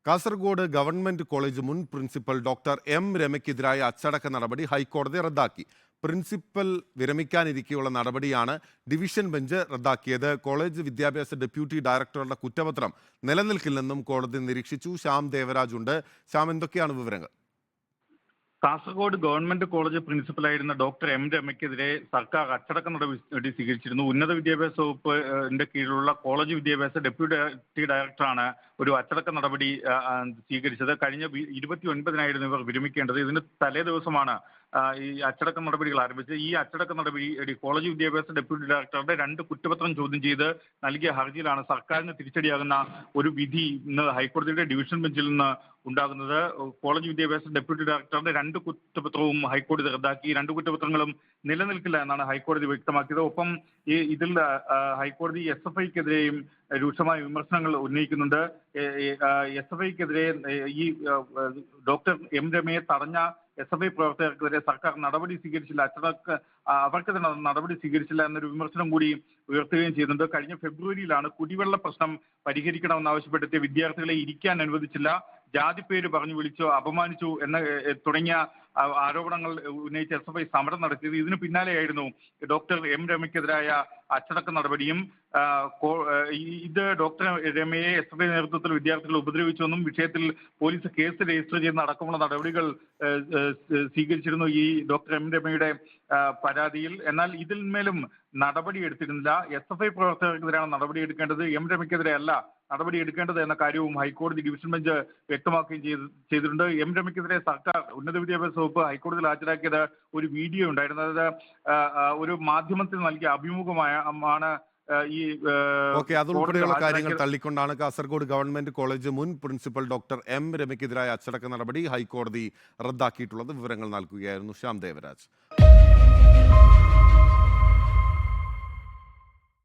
Kasaragod government college മുൻ principal doctor M രമയ്ക്കെതിരായ അച്ചടക്ക നടപടി ഹൈക്കോടതി റദ്ദാക്കി. പ്രിൻസിപ്പൽ വിരമിക്കാനിരിക്കെയുള്ള നടപടിയാണ് ഡിവിഷൻ ബെഞ്ച് റദ്ദാക്കിയത്. കോളേജ് വിദ്യാഭ്യാസ ഡെപ്യൂട്ടി ഡയറക്ടറുടെ കുറ്റപത്രം നിലനിൽക്കില്ലെന്നും കോടതി നിരീക്ഷിച്ചു. ശ്യാം ദേവരാജ് ഉണ്ട്. ശ്യാം, എന്തൊക്കെയാണ് വിവരങ്ങൾ? കാസർഗോഡ് ഗവൺമെന്റ് കോളേജ് പ്രിൻസിപ്പലായിരുന്ന ഡോക്ടർ എം രമയ്ക്കെതിരെ സർക്കാർ അച്ചടക്ക നടപടി സ്വീകരിച്ചിരുന്നു. ഉന്നത വിദ്യാഭ്യാസ വകുപ്പിന്റെ കീഴിലുള്ള കോളേജ് വിദ്യാഭ്യാസ ഡെപ്യൂട്ടി ഡയറക്ടറാണ് ഒരു അച്ചടക്ക നടപടി സ്വീകരിച്ചത്. കഴിഞ്ഞ 29-നായിരുന്നു ഇവർ വിരമിക്കേണ്ടത്. ഇതിന് തലേ ദിവസമാണ് ഈ അച്ചടക്ക നടപടികൾ ആരംഭിച്ചത്. ഈ അച്ചടക്ക നടപടി കോളേജ് വിദ്യാഭ്യാസ ഡെപ്യൂട്ടി ഡയറക്ടറുടെ 2 കുറ്റപത്രം ചോദ്യം ചെയ്ത് നൽകിയ ഹർജിയിലാണ് സർക്കാരിന് തിരിച്ചടിയാകുന്ന ഒരു വിധി ഇന്ന് ഹൈക്കോടതിയുടെ ഡിവിഷൻ ബെഞ്ചിൽ നിന്ന് ഉണ്ടാകുന്നത്. കോളേജ് വിദ്യാഭ്യാസ ഡെപ്യൂട്ടി ഡയറക്ടറുടെ 2 കുറ്റപത്രവും ഹൈക്കോടതി റദ്ദാക്കി. 2 കുറ്റപത്രങ്ങളും നിലനിൽക്കില്ല എന്നാണ് ഹൈക്കോടതി വ്യക്തമാക്കിയത്. ഒപ്പം ഇതിൽ ഹൈക്കോടതി SFIക്കെതിരെയും രൂക്ഷമായ വിമർശനങ്ങൾ ഉന്നയിക്കുന്നുണ്ട്. SFIക്കെതിരെ ഈ ഡോക്ടർ എം രമയെ തടഞ്ഞ SFI പ്രവർത്തകർക്കെതിരെ സർക്കാർ നടപടി സ്വീകരിച്ചില്ല, അവർക്ക് തന്നെ നടപടി സ്വീകരിച്ചില്ല എന്നൊരു വിമർശനം കൂടി ഉയർത്തുകയും ചെയ്യുന്നുണ്ട്. കഴിഞ്ഞ ഫെബ്രുവരിയിലാണ് കുടിവെള്ള പ്രശ്നം പരിഹരിക്കണമെന്നാവശ്യപ്പെട്ട് വിദ്യാർത്ഥികളെ ഇരിക്കാൻ അനുവദിച്ചില്ല, ജാതിപ്പേര് പറഞ്ഞു വിളിച്ചു, അപമാനിച്ചു തുടങ്ങിയ ആരോപണങ്ങൾ ഉന്നയിച്ച് SFI സമരം നടത്തിയത്. ഇതിന് പിന്നാലെയായിരുന്നു ഡോക്ടർ എം രമയ്ക്കെതിരായ അച്ചടക്ക നടപടിയും. ഇത് ഡോക്ടർ രമയെ SFI നേതൃത്വത്തിൽ വിദ്യാർത്ഥികൾ ഉപദ്രവിച്ചുവെന്നും വിഷയത്തിൽ പോലീസ് കേസ് രജിസ്റ്റർ ചെയ്യുന്ന അടക്കമുള്ള നടപടികൾ സ്വീകരിച്ചിരുന്നു ഈ ഡോക്ടർ എം രമയുടെ പരാതിയിൽ. എന്നാൽ ഇതിന്മേലും നടപടി എടുത്തിരുന്നില്ല. SFI പ്രവർത്തകർക്കെതിരെയാണ് നടപടി എടുക്കേണ്ടത്, എം രമയ്ക്കെതിരെ അല്ല നടപടി എടുക്കേണ്ടത് എന്ന കാര്യവും ഹൈക്കോടതി ഡിവിഷൻ ബെഞ്ച് വ്യക്തമാക്കുകയും ചെയ്തിട്ടുണ്ട്. എം രമയ്ക്കെതിരെ സർക്കാർ ഉന്നത വിദ്യാഭ്യാസ വകുപ്പ് ഹൈക്കോടതിയിൽ ഹാജരാക്കിയത് ഒരു വീഡിയോ ഉണ്ടായിരുന്നു. അതായത് ഒരു മാധ്യമത്തിൽ നൽകിയ അഭിമുഖമാണ് അതുൾപ്പെടെയുള്ള കാര്യങ്ങൾ തള്ളിക്കൊണ്ടാണ് കാസർഗോഡ് ഗവൺമെന്റ് കോളേജ് മുൻ പ്രിൻസിപ്പൽ ഡോക്ടർ എം രമയ്ക്കെതിരായ അച്ചടക്ക നടപടി ഹൈക്കോടതി റദ്ദാക്കിയിട്ടുള്ളത്. വിവരങ്ങൾ നൽകുകയായിരുന്നു ശ്യാം ദേവരാജ്.